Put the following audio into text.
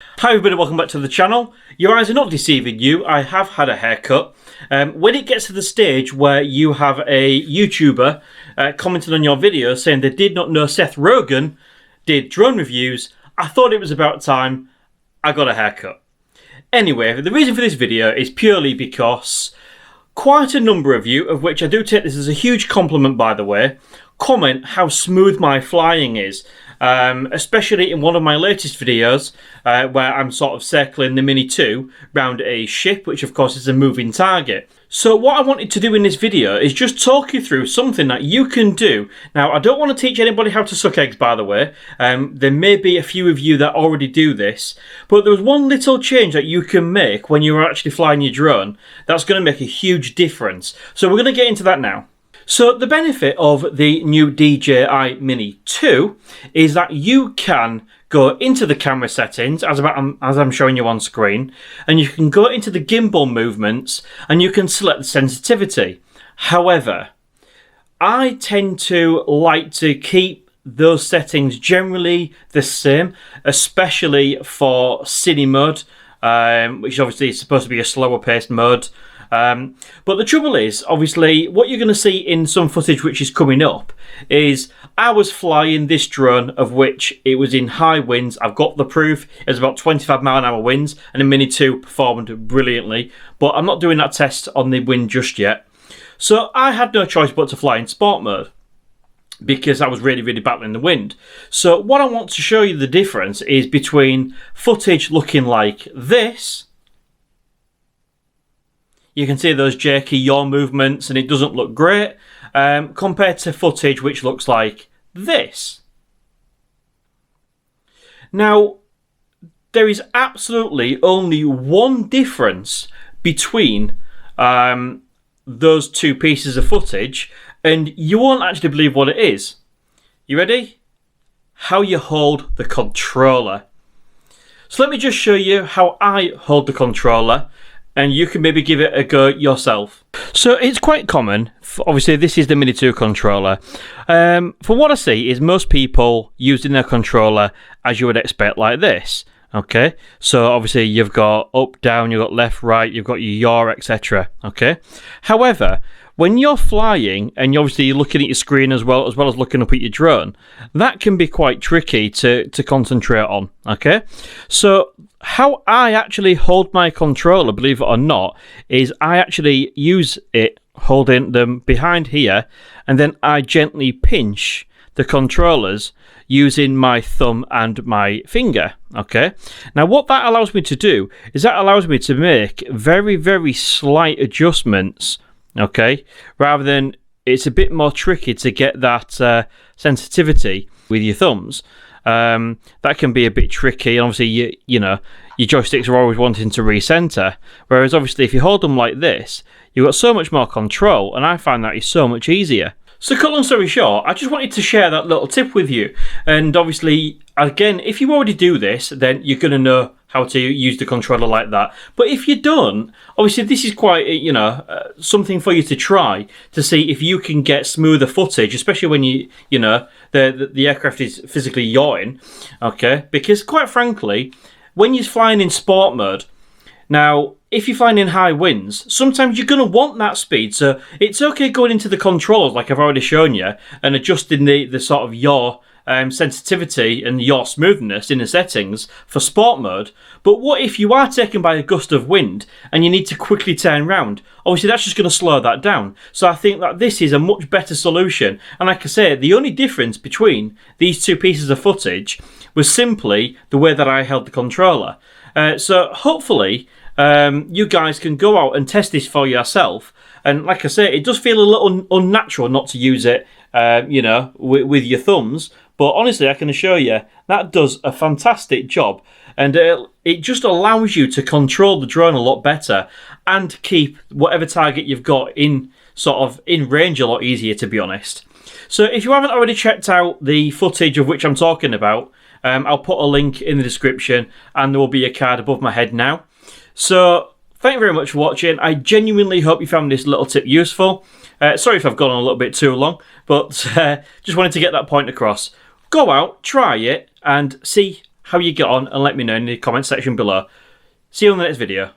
Hi everybody, welcome back to the channel. Your eyes are not deceiving you, I have had a haircut. When it gets to the stage where you have a YouTuber commenting on your video saying they did not know Seth Rogen did drone reviews, I thought it was about time I got a haircut. Anyway, the reason for this video is purely because quite a number of you, of which I do take this as a huge compliment by the way, comment how smooth my flying is. Especially in one of my latest videos where I'm sort of circling the Mini 2 round a ship, which of course is a moving target. So what I wanted to do in this video is just talk you through something that you can do. Now, I don't want to teach anybody how to suck eggs, by the way. There may be a few of you that already do this, but there's one little change that you can make when you're actually flying your drone that's going to make a huge difference. So we're going to get into that now. So the benefit of the new DJI Mini 2 is that you can go into the camera settings, as I'm showing you on screen, and you can go into the gimbal movements and you can select the sensitivity. However, I tend to like to keep those settings generally the same, especially for cine mode, which obviously is supposed to be a slower paced mode. But the trouble is, obviously, what you're going to see in some footage which is coming up is I was flying this drone, of which it was in high winds. I've got the proof. It was about 25-mile-an-hour winds, and the Mini 2 performed brilliantly. But I'm not doing that test on the wind just yet. So I had no choice but to fly in sport mode, because I was really battling the wind. So what I want to show you the difference is between footage looking like this. You can see those jerky yaw movements and it doesn't look great, compared to footage which looks like this. Now, there is absolutely only one difference between those two pieces of footage, and you won't actually believe what it is. You ready? How you hold the controller. So let me just show you how I hold the controller, and you can maybe give it a go yourself. So it's quite common. Obviously, this is the Mini 2 controller. From what I see, is most people using their controller as you would expect, like this. Okay, so obviously you've got up, down, you've got left, right, you've got your yaw, etc. Okay, however, when you're flying and you're obviously looking at your screen as well as looking up at your drone, that can be quite tricky to concentrate on. Okay, so how I actually hold my controller, believe it or not, is I actually use it holding them behind here, and then I gently pinch the controllers using my thumb and my finger. Okay, now what that allows me to do is that allows me to make very slight adjustments. Okay, rather than it's a bit more tricky to get that sensitivity with your thumbs. That can be a bit tricky, and obviously you know your joysticks are always wanting to recenter, whereas obviously if you hold them like this, you've got so much more control, and I find that is so much easier. So cut long story short, I just wanted to share that little tip with you, and obviously again, if you already do this, then you're going to know how to use the controller like that. But if you don't, obviously this is quite, you know, something for you to try to see if you can get smoother footage, especially when you know, the aircraft is physically yawing, okay? Because quite frankly, when you're flying in sport mode, now, if you're flying in high winds, sometimes you're going to want that speed. So it's okay going into the controls, like I've already shown you, and adjusting the sort of yaw sensitivity and yaw smoothness in the settings for sport mode. But what if you are taken by a gust of wind and you need to quickly turn round? Obviously, that's just going to slow that down. So I think that this is a much better solution. And like I say, the only difference between these two pieces of footage was simply the way that I held the controller. So hopefully you guys can go out and test this for yourself. And like I say, it does feel a little unnatural not to use it, you know, with your thumbs. But honestly, I can assure you that does a fantastic job. And it just allows you to control the drone a lot better and keep whatever target you've got in range a lot easier, to be honest. So if you haven't already checked out the footage of which I'm talking about, I'll put a link in the description, and there will be a card above my head now. So thank you very much for watching. I genuinely hope you found this little tip useful. Sorry if I've gone on a little bit too long, but just wanted to get that point across. Go out, try it, and see how you get on and let me know in the comment section below. See you on the next video.